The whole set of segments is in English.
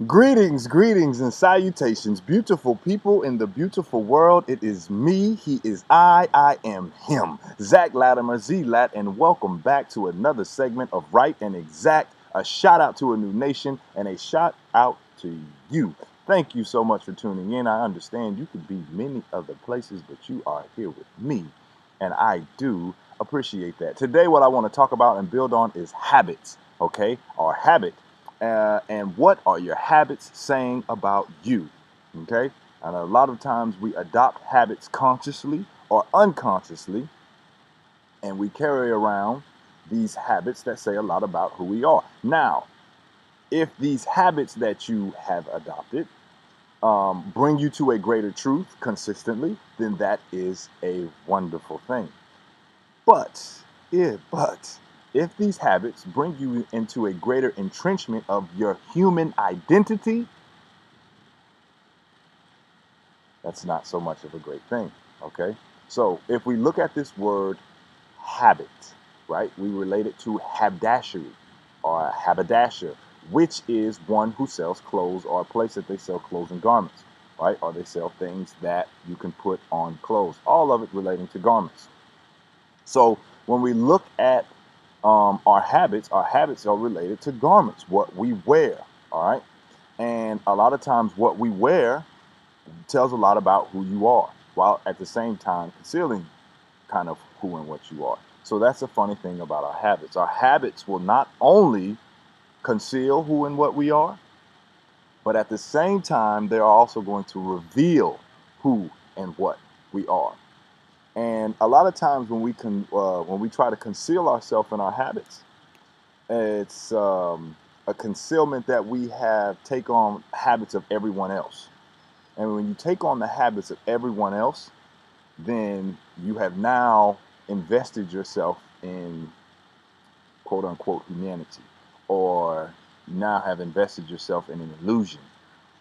Greetings, and salutations, beautiful people in the beautiful world. It is me, he is I am him, Zach Latimer, Z Lat, and welcome back to another segment of Right and Exact. A shout out to a new nation and a shout out to you. Thank you so much for tuning in. I understand you could be many other places, but you are here with me, and I do appreciate that. Today, what I want to talk about and build on is habits, okay? Our habit and what are your habits saying about you? Okay, and a lot of times we adopt habits consciously or unconsciously, and we carry around these habits that say a lot about who we are. Now, if these habits that you have adopted bring you to a greater truth consistently, then that is a wonderful thing. But, but if these habits bring you into a greater entrenchment of your human identity, that's not so much of a great thing. Okay. So if we look at this word habit, right, we relate it to haberdashery or a haberdasher, which is one who sells clothes or a place that they sell clothes and garments, right? Or they sell things that you can put on clothes, all of it relating to garments. So when we look at our habits are related to garments, what we wear, all right? And a lot of times what we wear tells a lot about who you are, while at the same time concealing kind of who and what you are. So that's the funny thing about our habits. Our habits will not only conceal who and what we are, but at the same time, they're also going to reveal who and what we are. And a lot of times when we try to conceal ourselves in our habits, it's a concealment that we have take on habits of everyone else. And when you take on the habits of everyone else, then you have now invested yourself in quote unquote humanity, or you now have invested yourself in an illusion,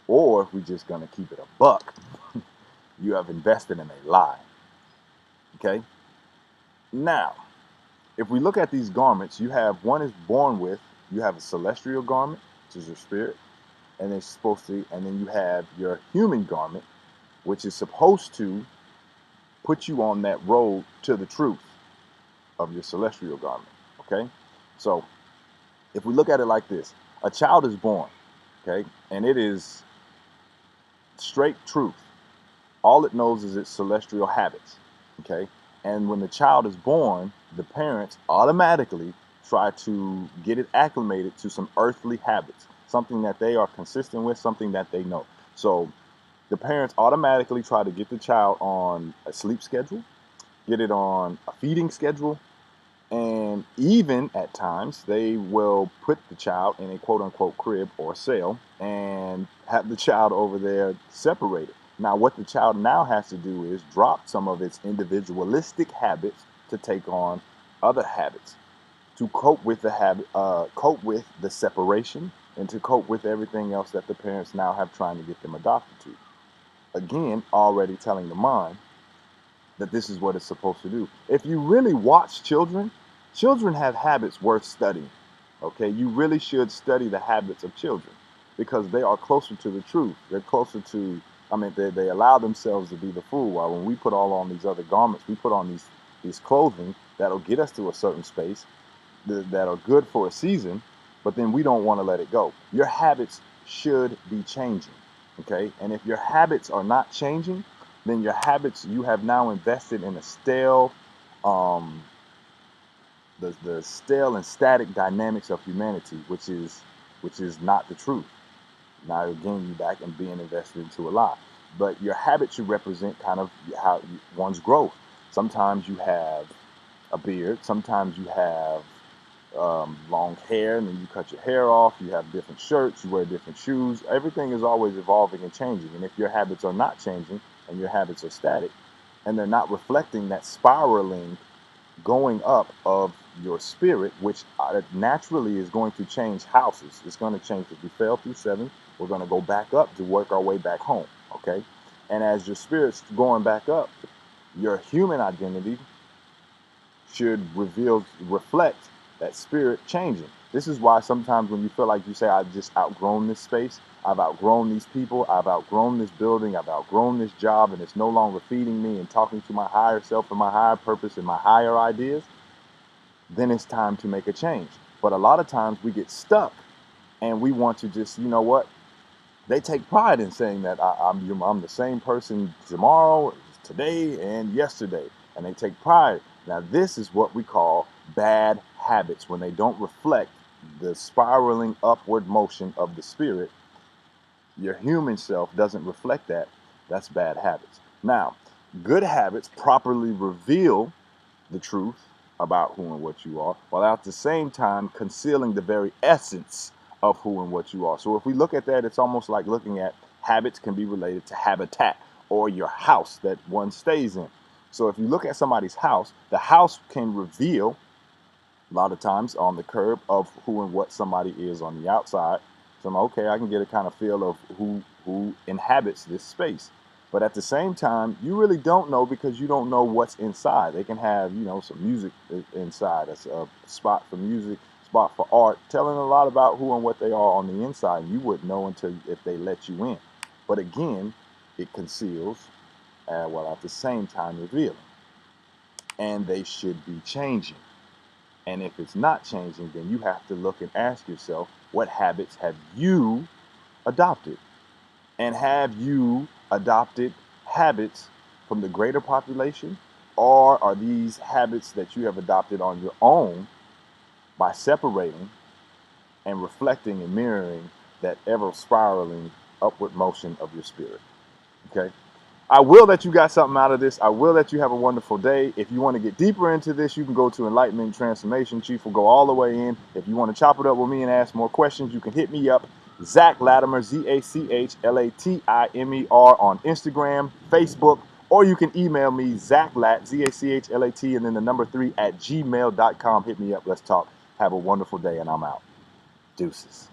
or if we're just going to keep it a buck, you have invested in a lie. Okay? Now, if we look at these garments, you have one is born with, you have a celestial garment, which is your spirit, and it's supposed to, and then you have your human garment, which is supposed to put you on that road to the truth of your celestial garment. Okay? So if we look at it like this, a child is born, okay, and it is straight truth. All it knows is its celestial habits, okay? And when the child is born, the parents automatically try to get it acclimated to some earthly habits, something that they are consistent with, something that they know. So the parents automatically try to get the child on a sleep schedule, get it on a feeding schedule, and even at times, they will put the child in a quote unquote crib or cell and have the child over there separated. Now, what the child now has to do is drop some of its individualistic habits to take on other habits to cope with the habit, cope with the separation, and to cope with everything else that the parents now have trying to get them adopted to. Again, already telling the mind that this is what it's supposed to do. If you really watch children, children have habits worth studying. Okay, you really should study the habits of children because they are closer to the truth. They're closer to, I mean, they allow themselves to be the fool. While when we put all on these other garments, we put on these clothing that'll get us to a certain space that are good for a season, but then we don't want to let it go. Your habits should be changing, okay? And if your habits are not changing, then your habits you have now invested in a stale, um, the stale and static dynamics of humanity, which is not the truth. Now again, you back and being invested into a lie. But your habits should represent kind of how one's growth. Sometimes you have a beard. Sometimes you have long hair, and then you cut your hair off. You have different shirts. You wear different shoes. Everything is always evolving and changing. And if your habits are not changing and your habits are static, and they're not reflecting that spiraling going up of your spirit, which naturally is going to change houses. It's going to change. If we fell through seven, we're going to go back up to work our way back home. Okay, and as your spirit's going back up, your human identity should reflect that spirit changing. This is why sometimes when you feel like you say, I've just outgrown this space, I've outgrown these people, I've outgrown this building, I've outgrown this job, and it's no longer feeding me and talking to my higher self and my higher purpose and my higher ideas, then it's time to make a change. But a lot of times we get stuck and we want to just, you know what? They take pride in saying that I'm the same person tomorrow, today, and yesterday. And they take pride. Now, this is what we call bad habits when they don't reflect the spiraling upward motion of the spirit. Your human self doesn't reflect that. That's bad habits. Now, good habits properly reveal the truth about who and what you are, while at the same time concealing the very essence of who and what you are. So if we look at that, it's almost like looking at habits can be related to habitat or your house that one stays in. So if you look at somebody's house, the house can reveal a lot of times on the curb of who and what somebody is on the outside. So I'm okay, I can get a kind of feel of who inhabits this space. But at the same time, you really don't know because you don't know what's inside. They can have, some music inside. That's a spot for music, spot for art, telling a lot about who and what they are on the inside. You wouldn't know until if they let you in. But again, it conceals, while at the same time revealing. And they should be changing. And if it's not changing, then you have to look and ask yourself, what habits have you adopted? And have you adopted habits from the greater population? Or are these habits that you have adopted on your own by separating and reflecting and mirroring that ever spiraling upward motion of your spirit? Okay. I will that you got something out of this. I will that you have a wonderful day. If you want to get deeper into this, you can go to Enlightenment Transformation. Chief will go all the way in. If you want to chop it up with me and ask more questions, you can hit me up, Zach Latimer, ZACHLATIMER on Instagram, Facebook, or you can email me, Zachlat, ZACHLAT, and then the number 3 at gmail.com. Hit me up. Let's talk. Have a wonderful day, and I'm out. Deuces.